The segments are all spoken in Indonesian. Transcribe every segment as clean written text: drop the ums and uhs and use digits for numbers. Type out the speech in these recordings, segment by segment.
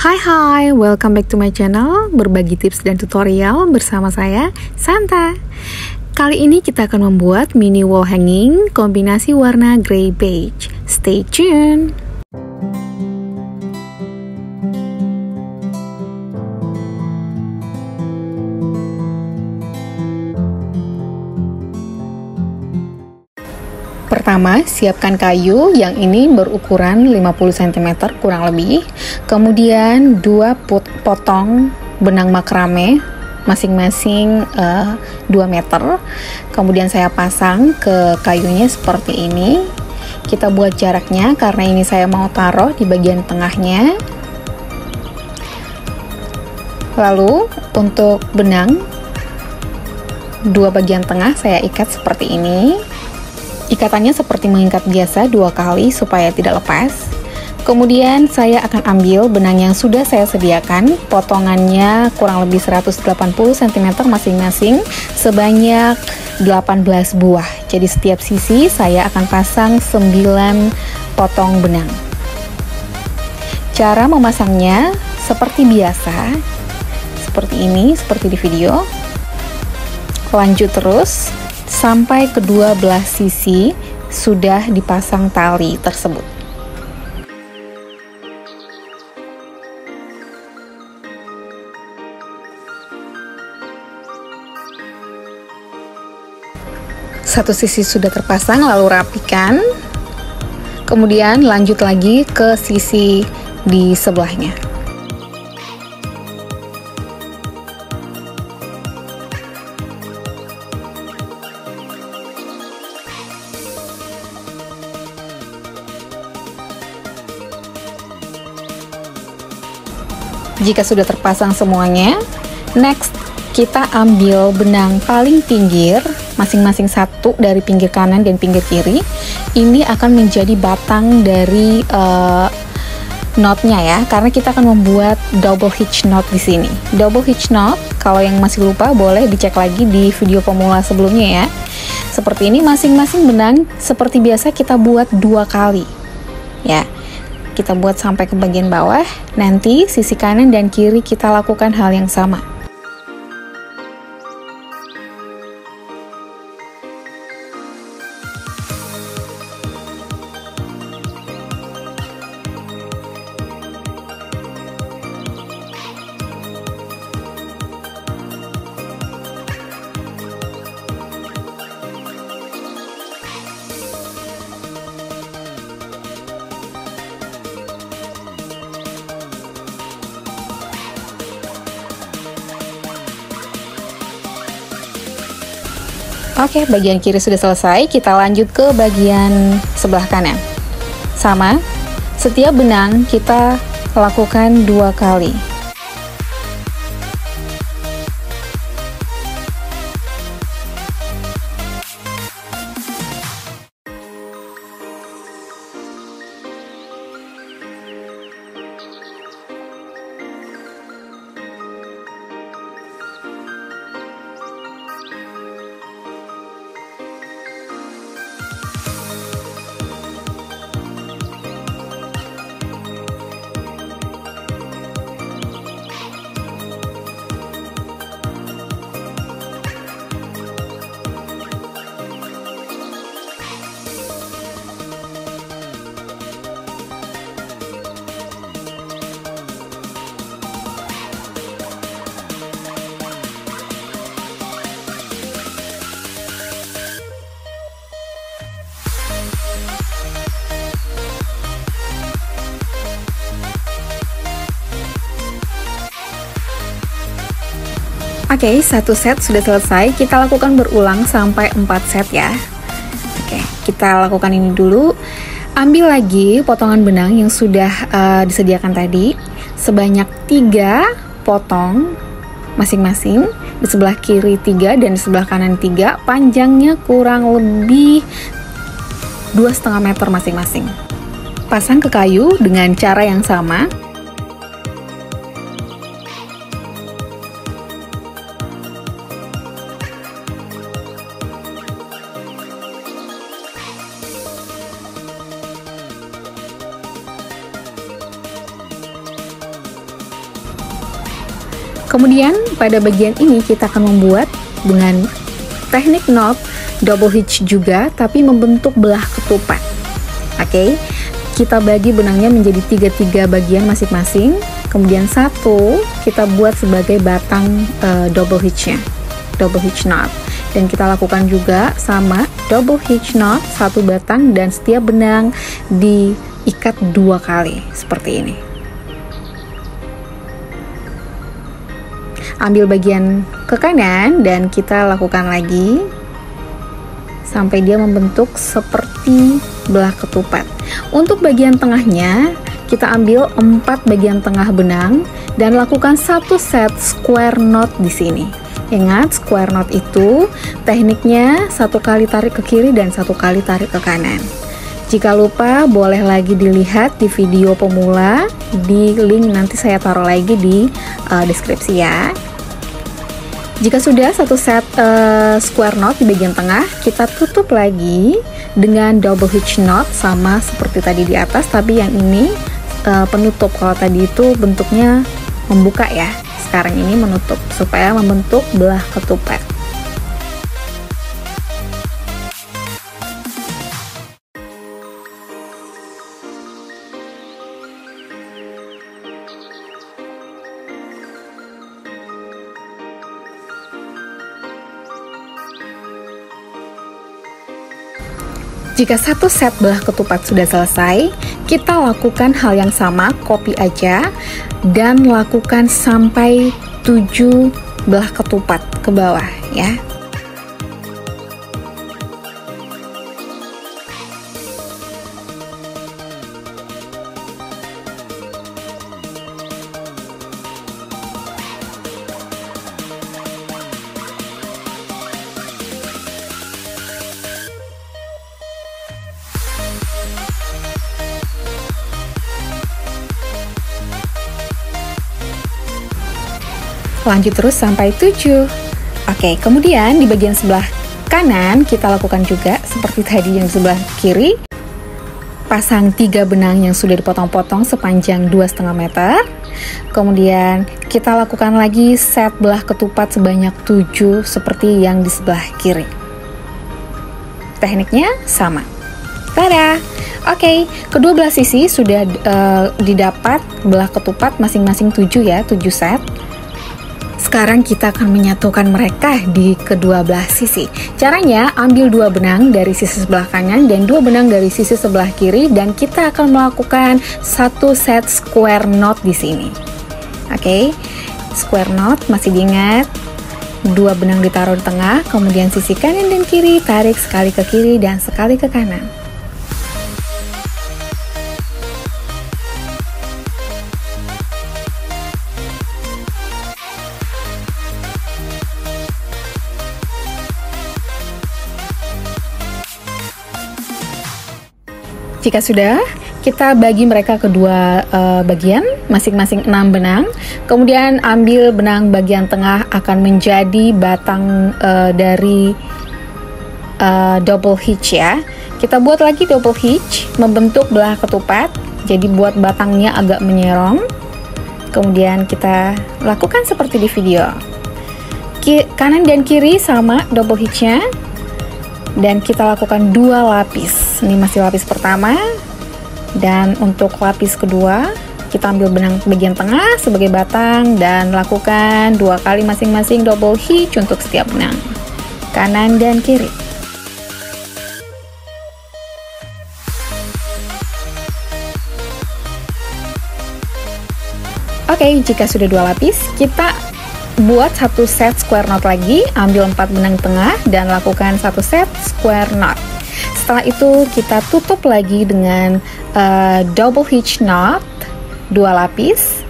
Hai, welcome back to my channel, berbagi tips dan tutorial bersama saya, Santa. Kali ini kita akan membuat mini wall hanging kombinasi warna grey beige. Stay tuned! Pertama, siapkan kayu yang ini berukuran 50 cm kurang lebih. Kemudian 2 potong benang makrame masing-masing 2 meter. Kemudian saya pasang ke kayunya seperti ini. Kita buat jaraknya karena ini saya mau taruh di bagian tengahnya. Lalu untuk benang 2 bagian tengah saya ikat seperti ini. Ikatannya seperti mengikat biasa 2 kali supaya tidak lepas. Kemudian saya akan ambil benang yang sudah saya sediakan, potongannya kurang lebih 180 cm masing-masing, sebanyak 18 buah. Jadi setiap sisi saya akan pasang 9 potong benang. Cara memasangnya seperti biasa, seperti ini, seperti di video. Lanjut terus sampai kedua belah sisi sudah dipasang tali tersebut. Satu sisi sudah terpasang, lalu rapikan. Kemudian lanjut lagi ke sisi di sebelahnya. Jika sudah terpasang semuanya, next kita ambil benang paling pinggir, masing-masing satu dari pinggir kanan dan pinggir kiri. Ini akan menjadi batang dari knotnya ya, karena kita akan membuat double hitch knot di sini. Double hitch knot, kalau yang masih lupa boleh dicek lagi di video pemula sebelumnya ya. Seperti ini, masing-masing benang seperti biasa kita buat 2 kali ya. Kita buat sampai ke bagian bawah, nanti sisi kanan dan kiri kita lakukan hal yang sama. Oke, bagian kiri sudah selesai, kita lanjut ke bagian sebelah kanan. Sama, setiap benang kita lakukan 2 kali. Oke, 1 set sudah selesai, kita lakukan berulang sampai 4 set ya. Oke, kita lakukan ini dulu. Ambil lagi potongan benang yang sudah disediakan tadi, sebanyak 3 potong masing-masing, di sebelah kiri 3 dan di sebelah kanan 3, panjangnya kurang lebih 2,5 meter masing-masing. Pasang ke kayu dengan cara yang sama. Kemudian pada bagian ini kita akan membuat dengan teknik knot double hitch juga, tapi membentuk belah ketupat. Oke, kita bagi benangnya menjadi tiga bagian masing-masing. Kemudian satu kita buat sebagai batang double hitch knot. Dan kita lakukan juga sama double hitch knot satu batang, dan setiap benang diikat 2 kali seperti ini. Ambil bagian ke kanan dan kita lakukan lagi sampai dia membentuk seperti belah ketupat. Untuk bagian tengahnya kita ambil 4 bagian tengah benang dan lakukan satu set square knot di sini. Ingat, square knot itu tekniknya 1 kali tarik ke kiri dan 1 kali tarik ke kanan. Jika lupa, boleh lagi dilihat di video pemula, di link nanti saya taruh lagi di deskripsi ya. Jika sudah satu set square knot di bagian tengah, kita tutup lagi dengan double hitch knot sama seperti tadi di atas, tapi yang ini penutup. Kalau tadi itu bentuknya membuka ya, sekarang ini menutup supaya membentuk belah ketupat. Jika satu set belah ketupat sudah selesai, kita lakukan hal yang sama, copy aja, dan lakukan sampai 7 belah ketupat ke bawah ya. Lanjut terus sampai 7. Oke, kemudian di bagian sebelah kanan kita lakukan juga seperti tadi yang sebelah kiri. Pasang 3 benang yang sudah dipotong-potong sepanjang 2,5 meter. Kemudian kita lakukan lagi set belah ketupat sebanyak 7 seperti yang di sebelah kiri. Tekniknya sama. Tada! Oke, kedua belah sisi sudah didapat belah ketupat masing-masing 7 ya, 7 set. Sekarang kita akan menyatukan mereka di kedua belah sisi. Caranya, ambil 2 benang dari sisi sebelah kanan dan 2 benang dari sisi sebelah kiri, dan kita akan melakukan satu set square knot di sini. Oke, square knot masih diingat. 2 benang ditaruh di tengah, kemudian sisi kanan dan kiri tarik sekali ke kiri dan sekali ke kanan. Jika sudah, kita bagi mereka kedua bagian, masing-masing 6 benang. Kemudian ambil benang bagian tengah, akan menjadi batang dari double hitch ya. Kita buat lagi double hitch, membentuk belah ketupat. Jadi buat batangnya agak menyerong. Kemudian kita lakukan seperti di video. Kanan dan kiri sama double hitchnya. Dan kita lakukan 2 lapis. Ini masih lapis pertama, dan untuk lapis kedua kita ambil benang bagian tengah sebagai batang dan lakukan 2 kali masing-masing double hitch untuk setiap benang kanan dan kiri. Oke, jika sudah 2 lapis, kita buat satu set square knot lagi, ambil 4 benang tengah dan lakukan satu set square knot. Setelah itu kita tutup lagi dengan double hitch knot 2 lapis.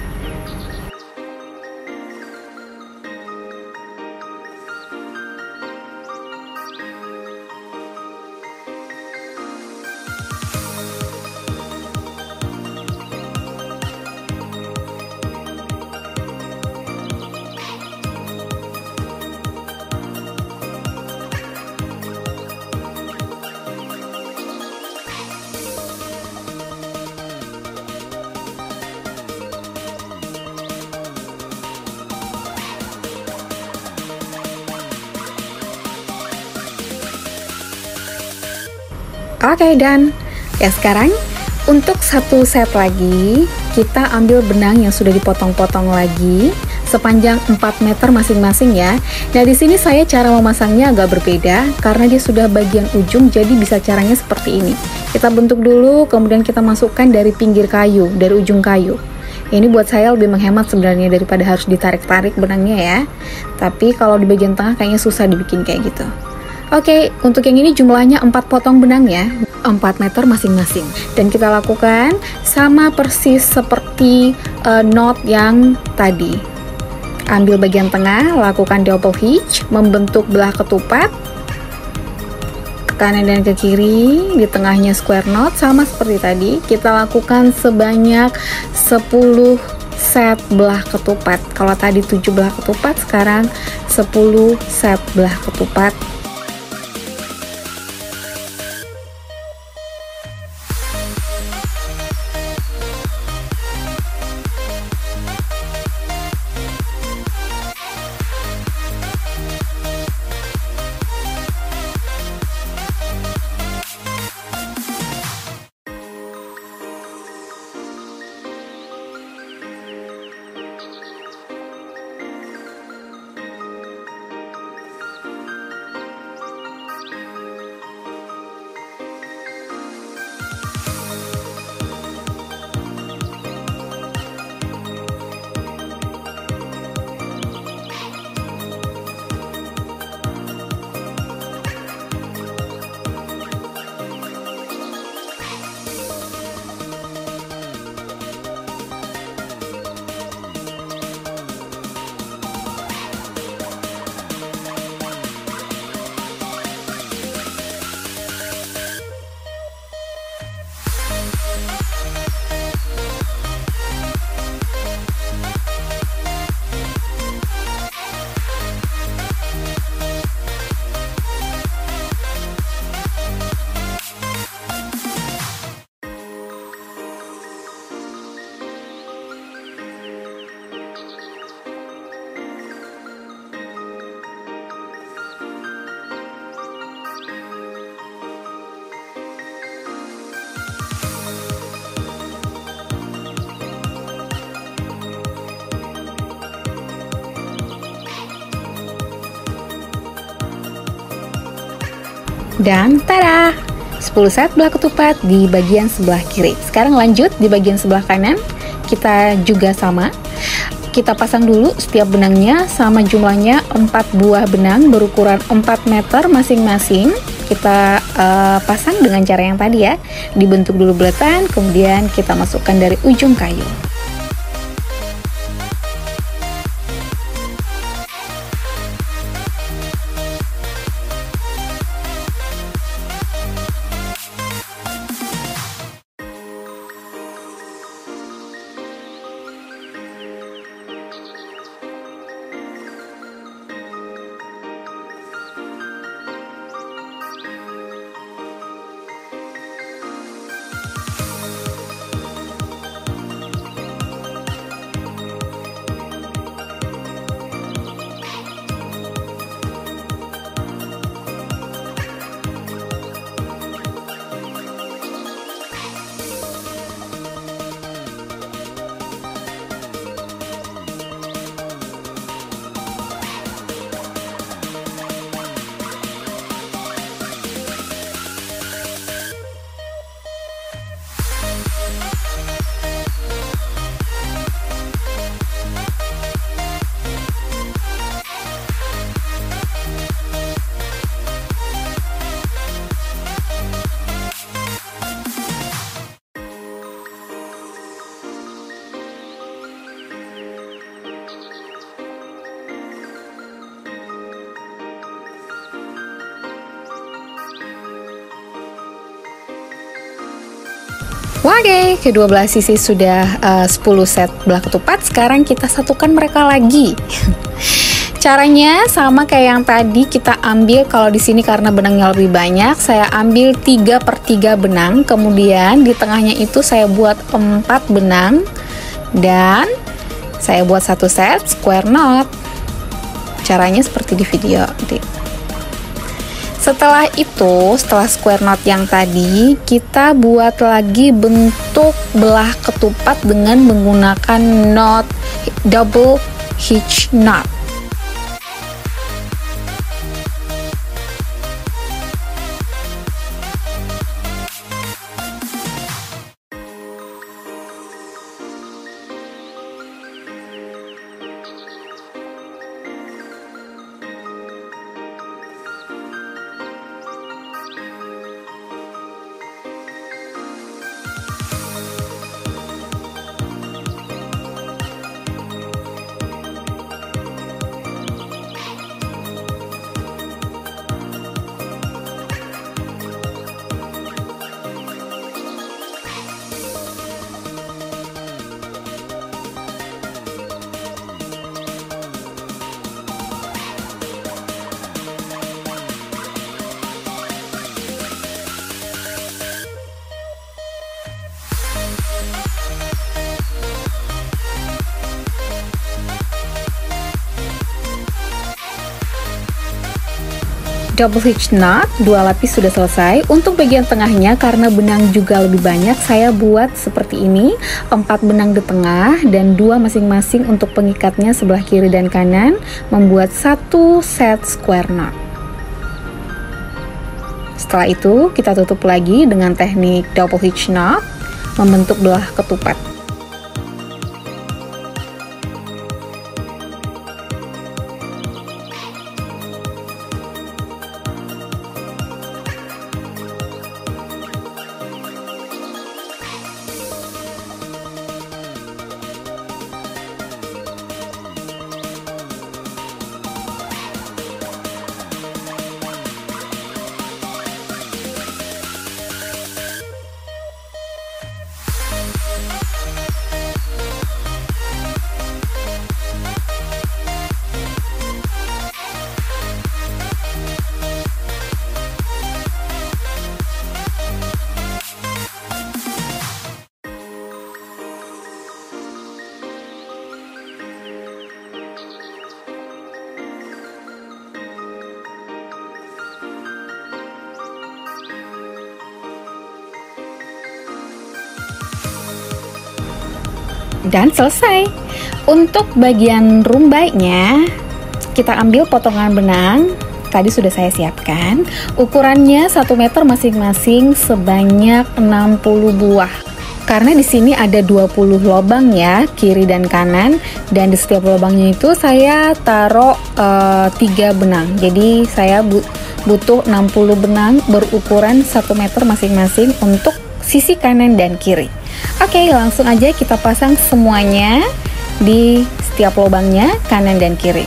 Oke, dan ya sekarang untuk satu set lagi, kita ambil benang yang sudah dipotong-potong lagi sepanjang 4 meter masing-masing ya. Nah, di sini saya cara memasangnya agak berbeda karena dia sudah bagian ujung, jadi bisa caranya seperti ini. Kita bentuk dulu, kemudian kita masukkan dari pinggir kayu, dari ujung kayu. Ini buat saya lebih menghemat sebenarnya daripada harus ditarik-tarik benangnya ya. Tapi kalau di bagian tengah kayaknya susah dibikin kayak gitu. Oke, untuk yang ini jumlahnya 4 potong benang ya, 4 meter masing-masing. Dan kita lakukan sama persis seperti knot yang tadi. Ambil bagian tengah, lakukan double hitch, membentuk belah ketupat, ke kanan dan ke kiri, di tengahnya square knot, sama seperti tadi. Kita lakukan sebanyak 10 set belah ketupat. Kalau tadi 7 belah ketupat, sekarang 10 set belah ketupat. Dan tada! 10 set belah ketupat di bagian sebelah kiri. Sekarang lanjut di bagian sebelah kanan. Kita juga sama. Kita pasang dulu setiap benangnya sama jumlahnya 4 buah benang berukuran 4 meter masing-masing. Kita pasang dengan cara yang tadi ya. Dibentuk dulu bulatan, kemudian kita masukkan dari ujung kayu. Oke, kedua belah sisi sudah 10 set belah ketupat. Sekarang kita satukan mereka lagi. Caranya sama kayak yang tadi, kita ambil, kalau di sini karena benangnya lebih banyak, saya ambil 3/3 benang, kemudian di tengahnya itu saya buat 4 benang dan saya buat satu set square knot. Caranya seperti di video. Setelah itu, setelah square knot yang tadi, kita buat lagi bentuk belah ketupat dengan menggunakan knot double hitch knot. Double hitch knot, 2 lapis sudah selesai. Untuk bagian tengahnya, karena benang juga lebih banyak, saya buat seperti ini, 4 benang di tengah dan 2 masing-masing untuk pengikatnya sebelah kiri dan kanan, membuat 1 set square knot. Setelah itu, kita tutup lagi dengan teknik double hitch knot, membentuk belah ketupat. Dan selesai. Untuk bagian rumbainya, kita ambil potongan benang. Tadi sudah saya siapkan. Ukurannya 1 meter masing-masing sebanyak 60 buah. Karena di sini ada 20 lubang ya, kiri dan kanan, dan di setiap lubangnya itu saya taruh 3 benang. Jadi saya butuh 60 benang berukuran 1 meter masing-masing untuk sisi kanan dan kiri. Oke, langsung aja kita pasang semuanya di setiap lubangnya kanan dan kiri.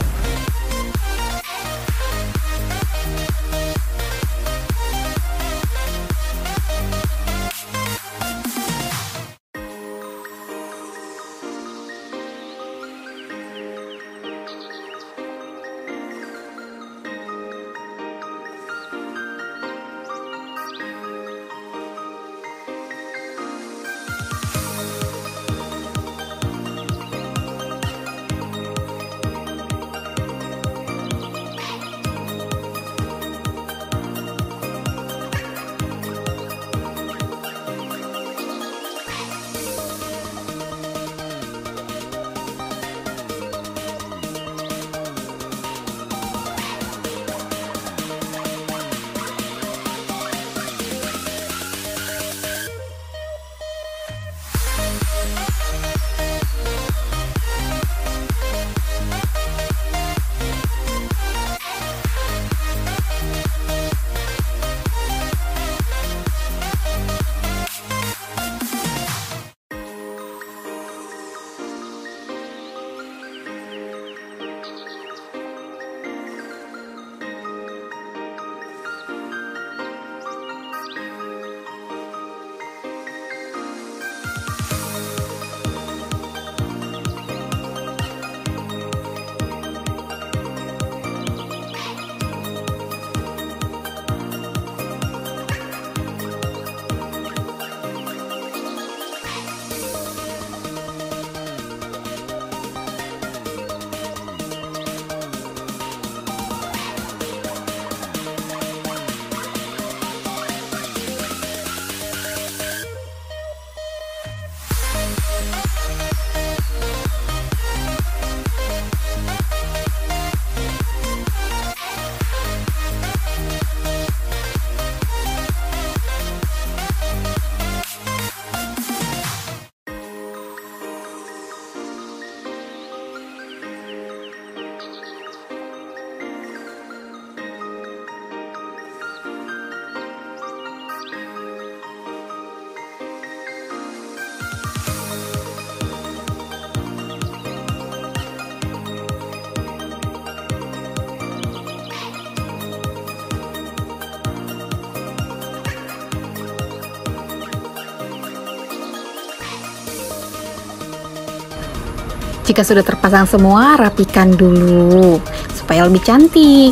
Jika sudah terpasang semua, rapikan dulu supaya lebih cantik.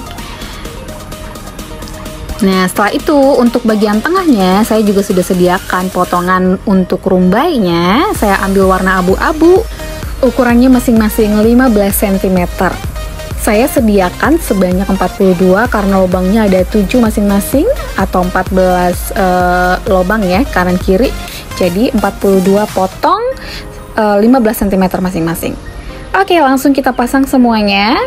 Nah, setelah itu untuk bagian tengahnya saya juga sudah sediakan potongan untuk rumbainya. Saya ambil warna abu-abu, ukurannya masing-masing 15 cm. Saya sediakan sebanyak 42 karena lubangnya ada 7 masing-masing atau 14 lubang ya, kanan kiri. Jadi 42 potong 15 cm masing-masing. Oke, langsung kita pasang semuanya.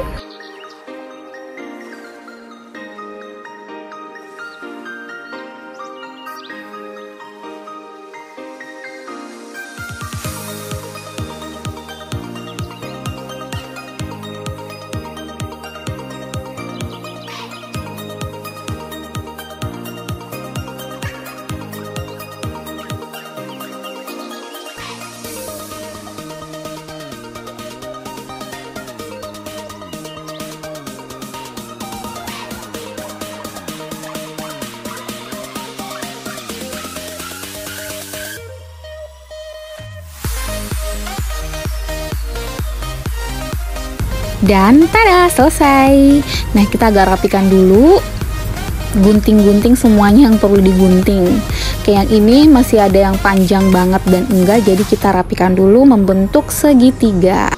Dan tada, selesai. Nah, kita agak rapikan dulu, gunting-gunting semuanya yang perlu digunting. Kayak yang ini masih ada yang panjang banget dan enggak, jadi kita rapikan dulu membentuk segitiga.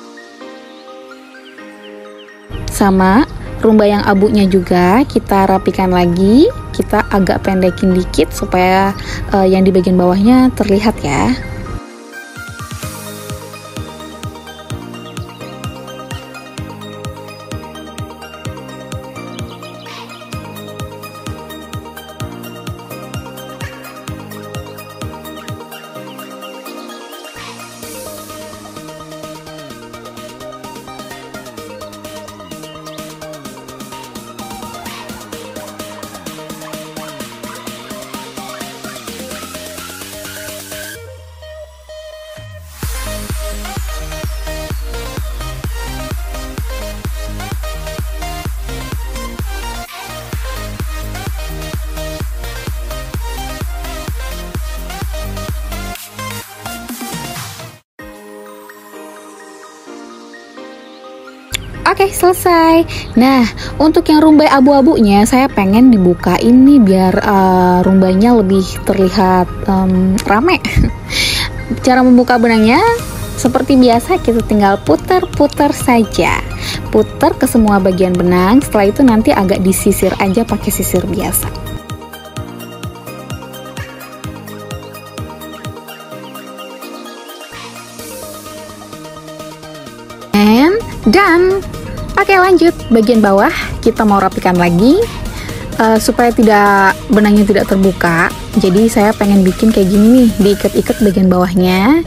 Sama rumbai yang abunya juga kita rapikan lagi, kita agak pendekin dikit supaya yang di bagian bawahnya terlihat ya. Oke, selesai. Nah, untuk yang rumbai abu-abunya saya pengen dibuka ini biar rumbainya lebih terlihat rame. Cara membuka benangnya seperti biasa, kita tinggal putar-putar saja. Putar ke semua bagian benang, setelah itu nanti agak disisir aja pakai sisir biasa. And done. Oke, lanjut bagian bawah kita mau rapikan lagi supaya benangnya tidak terbuka. Jadi saya pengen bikin kayak gini nih, diikat-ikat bagian bawahnya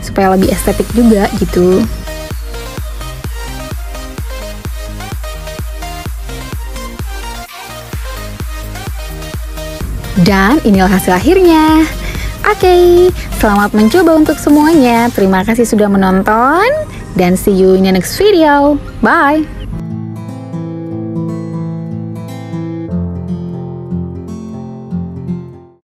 supaya lebih estetik juga gitu. Dan inilah hasil akhirnya. Oke, selamat mencoba untuk semuanya. Terima kasih sudah menonton dan see you in the next video. Bye!